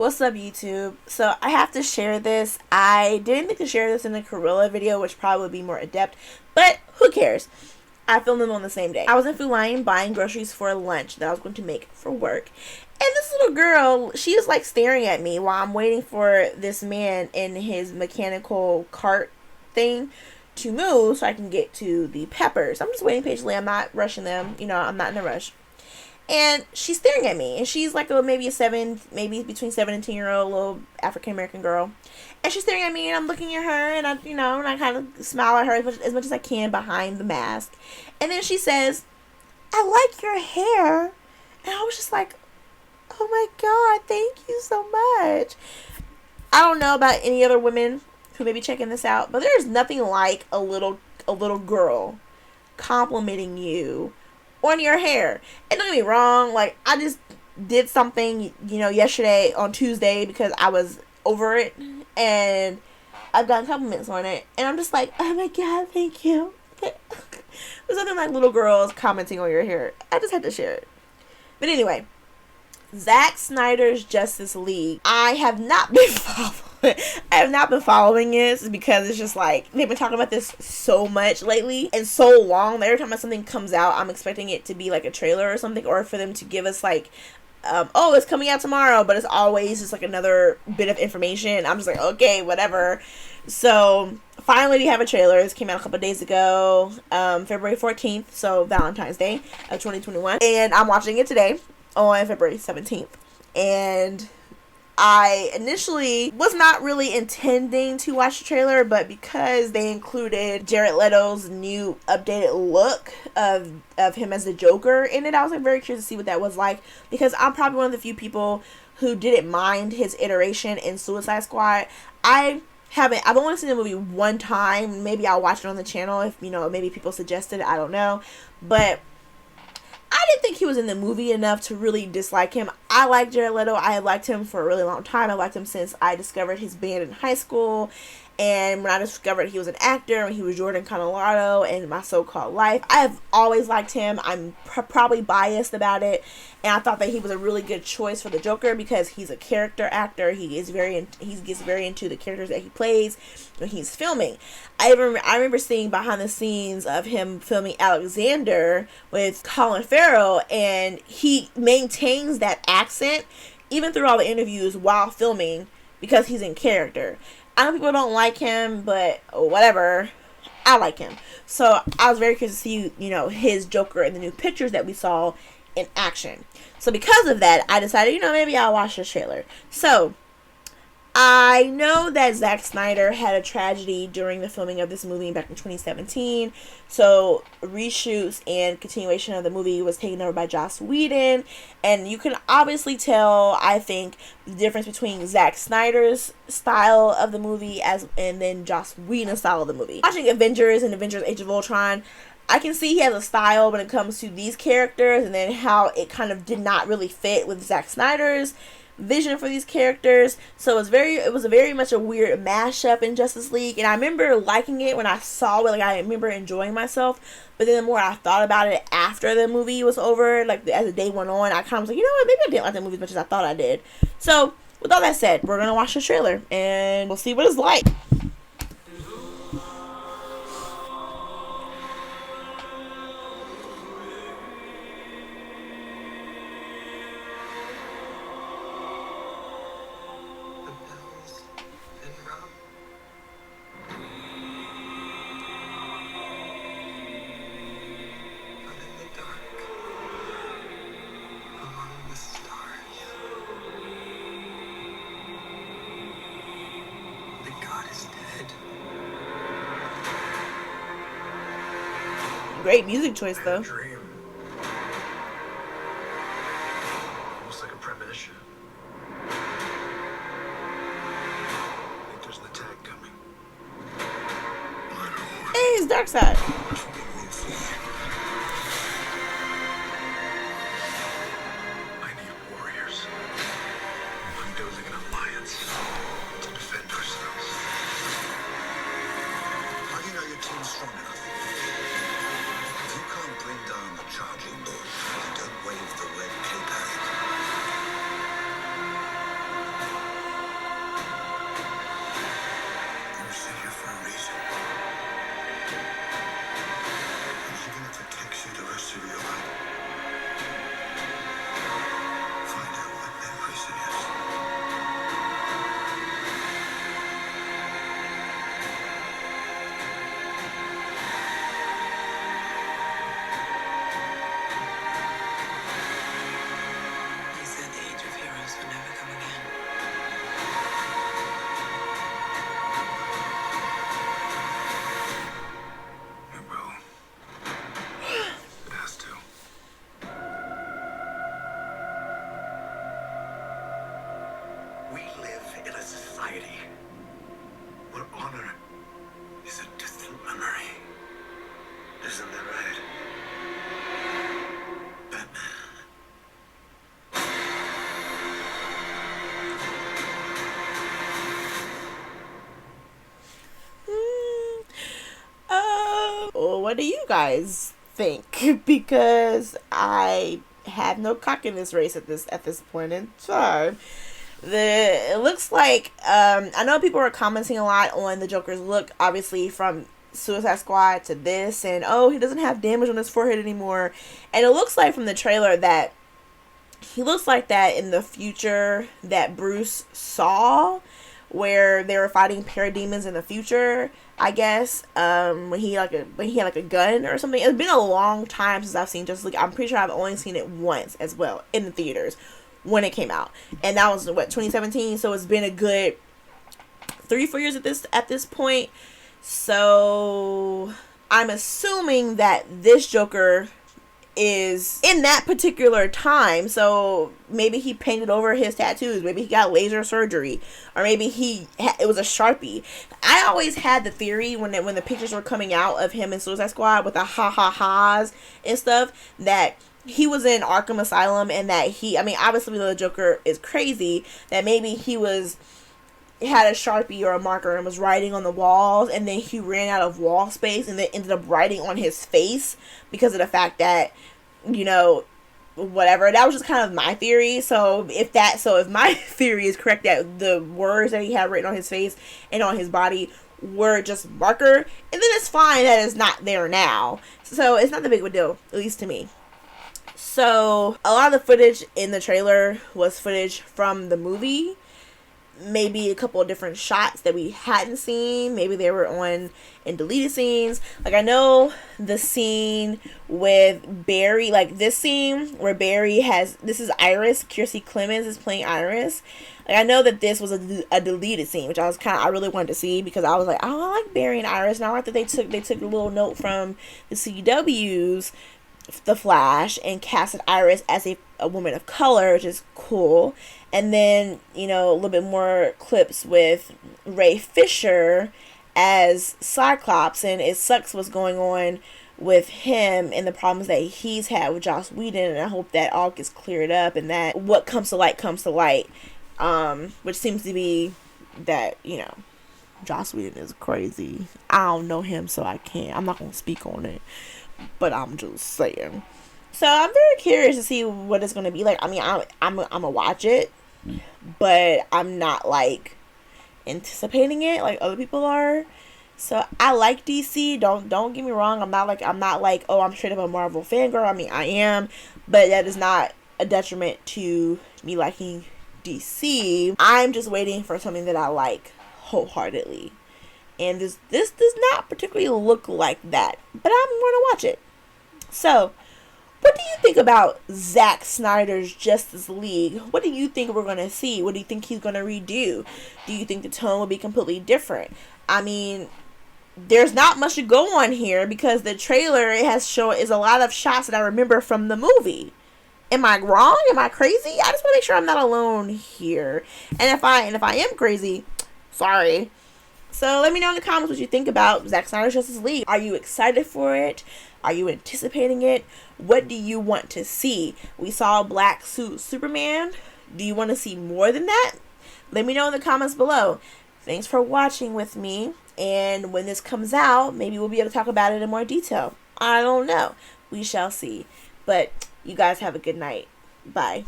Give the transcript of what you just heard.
What's up, YouTube? So I have to share this. I didn't think to share this in the Gorilla video, which probably would be more adept, but who cares? I filmed them on the same day. I was in Food Lion buying groceries for lunch that I was going to make for work. And this little girl, she was like staring at me while I'm waiting for this man in his mechanical cart thing to move so I can get to the peppers. I'm just waiting patiently. I'm not rushing them. I'm not in a rush. And she's staring at me, and she's like maybe between 7 and 10-year-old little African American girl, and she's staring at me, and I'm looking at her, and I kind of smile at her as much as I can behind the mask, and then she says, "I like your hair," and I was just like, "Oh my God, thank you so much." I don't know about any other women who may be checking this out, but there's nothing like a little girl complimenting you on your hair. And don't get me wrong, like, I just did something, yesterday on Tuesday because I was over it, and I've gotten compliments on it, and I'm just like, oh my God, thank you. There's nothing like little girls commenting on your hair. I just had to share it. But anyway, Zack Snyder's Justice League. I have not been following this because it's just like they've been talking about this so much lately and so long that every time something comes out, I'm expecting it to be like a trailer or something, or for them to give us like, oh, it's coming out tomorrow, but it's always just like another bit of information. I'm just like, okay, whatever. So finally we have a trailer. This came out a couple days ago, February 14th, so Valentine's Day of 2021, and I'm watching it today on February 17th. And I initially was not really intending to watch the trailer, but because they included Jared Leto's new updated look of him as the Joker in it, I was like very curious to see what that was like, because I'm probably one of the few people who didn't mind his iteration in Suicide Squad. I've only seen the movie one time. Maybe I'll watch it on the channel if, maybe people suggested it, I don't know. But I didn't think he was in the movie enough to really dislike him. I like Jared Leto. I have liked him for a really long time. I liked him since I discovered his band in high school. And when I discovered he was an actor, when he was Jordan Colorado in My So-Called Life, I have always liked him. I'm probably biased about it. And I thought that he was a really good choice for the Joker because he's a character actor. He gets very into the characters that he plays when he's filming. I remember seeing behind the scenes of him filming Alexander with Colin Farrell, and he maintains that accent even through all the interviews while filming because he's in character. I know people don't like him, but whatever. I like him. So I was very curious to see, his Joker in the new pictures that we saw in action. So because of that, I decided, maybe I'll watch the trailer. So I know that Zack Snyder had a tragedy during the filming of this movie back in 2017. So reshoots and continuation of the movie was taken over by Joss Whedon. And you can obviously tell, I think, the difference between Zack Snyder's style of the movie and then Joss Whedon's style of the movie. Watching Avengers and Avengers Age of Ultron, I can see he has a style when it comes to these characters, and then how it kind of did not really fit with Zack Snyder's vision for these characters. So it was very much a weird mashup in Justice League, and I remember liking it when I saw it. Like, I remember enjoying myself, but then the more I thought about it after the movie was over, like as the day went on, I kind of was like, you know what, maybe I didn't like the movie as much as I thought I did. So with all that said, we're gonna watch the trailer and we'll see what it's like. Great music choice, though. Dream. Almost like a premonition. I think there's an attack coming. Hey, it's Darkseid. I need warriors. I'm building an alliance to defend ourselves. How do you know your team's strong enough? If you can't bring down the charging bull, don't wave the red cape at it. piety, where honor is a distant memory. Isn't that right, Batman? Well, what do you guys think? Because I have no cock in this race at this point in time. It looks like I know people are commenting a lot on the Joker's look, obviously from Suicide Squad to this, and oh, he doesn't have damage on his forehead anymore, and it looks like from the trailer that he looks like that in the future that Bruce saw, where they were fighting parademons in the future, I guess, when he had like a gun or something. It's been a long time since I've seen Justice League. I'm pretty sure I've only seen it once as well in the theaters when it came out, and that was 2017. So it's been a good 3-4 years at this point. So I'm assuming that this Joker is in that particular time. So maybe he painted over his tattoos, maybe he got laser surgery, or maybe it was a Sharpie. I always had the theory when the pictures were coming out of him in Suicide Squad with the ha-ha-ha's and stuff, that he was in Arkham Asylum, and that obviously the Joker is crazy, that maybe he had a Sharpie or a marker and was writing on the walls, and then he ran out of wall space and then ended up writing on his face because of the fact that, whatever. That was just kind of my theory. So if my theory is correct, that the words that he had written on his face and on his body were just marker, and then it's fine that it's not there now. So it's not that big of a deal, at least to me. So a lot of the footage in the trailer was footage from the movie. Maybe a couple of different shots that we hadn't seen. Maybe they were on in deleted scenes. Like, I know the scene with Barry, like this scene where Barry this is Iris, Kiersey Clemens is playing Iris. Like, I know that this was a deleted scene, which I really wanted to see, because I was like, oh, I like Barry and Iris. And I like that they took a little note from the CW's The Flash and casted Iris as a woman of color, which is cool. And then, a little bit more clips with Ray Fisher as Cyclops, and it sucks what's going on with him and the problems that he's had with Joss Whedon, and I hope that all gets cleared up, and that what comes to light comes to light, which seems to be that, Joss Whedon is crazy. I don't know him, so I'm not going to speak on it, but I'm just saying. So I'm very curious to see what it's going to be like. I'm going to watch it, but I'm not like anticipating it like other people are. So I like DC. Don't get me wrong. I'm not like, oh, I'm straight up a Marvel fangirl. I am, but that is not a detriment to me liking DC. I'm just waiting for something that I like wholeheartedly, and this does not particularly look like that, but I'm going to watch it. So what do you think about Zack Snyder's Justice League? What do you think we're going to see? What do you think he's going to redo? Do you think the tone will be completely different? There's not much to go on here, because the trailer is a lot of shots that I remember from the movie. Am I wrong? Am I crazy? I just want to make sure I'm not alone here. And if I am crazy, sorry. So let me know in the comments what you think about Zack Snyder's Justice League. Are you excited for it? Are you anticipating it? What do you want to see? We saw Black Suit Superman. Do you want to see more than that? Let me know in the comments below. Thanks for watching with me. And when this comes out, maybe we'll be able to talk about it in more detail. I don't know. We shall see. But you guys have a good night. Bye.